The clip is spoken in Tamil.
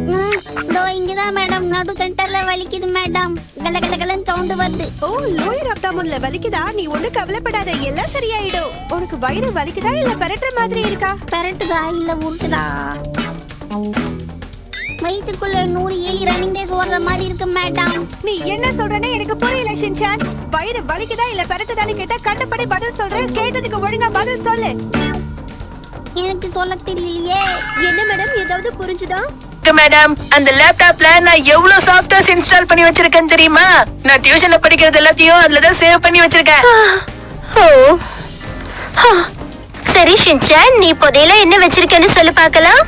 இங்கதான் மேடம், நடு சென்டர்ல வலிக்குது மேடம். கலகலகலன்னு சவுண்ட் வருது. ஓ, லோயர் அப்டாமன்ல வலிக்குதா? நீ ஒண்ணு கவலைப்படாத, எல்லாம் சரியாயிடும். உனக்கு வயிறு வலிக்குதா இல்ல பரட்டுற மாதிரி இருக்கா? பரட்டுதா இல்ல உருட்டுதா? வயிற்றுக்குள்ள 100 ஏலி ரன்னிங் ரேஸ் ஓடுற மாதிரி இருக்கு மேடம். நீ என்ன சொல்றனே எனக்கு புரியல ஷின்சான். வயிறு வலிக்குதா இல்ல பரட்டுதான்னு கேட்டா கண்டபடி பதில் சொல்றேன். கேட்டதுக்கு ஒழுங்கா பதில் சொல்லு. எனக்கு சொல்ல தெரியலையே. என்ன மேடம், ஏதாவது புரிஞ்சுதா? மேடம், அந்த லேப்டாப்ல நான் எவ்வளவு சாஃப்ட்வேர்ஸ் இன்ஸ்டால் பண்ணி வச்சிருக்கேன் தெரியுமா? நான் டியூஷன்ல படிக்கிறது எல்லாத்தையும் அதுலதான் சேவ் பண்ணி வச்சிருக்கேன். சரி ஷின்சான், நீ புதையில என்ன வச்சிருக்கேன்னு சொல்லு பார்க்கலாம்.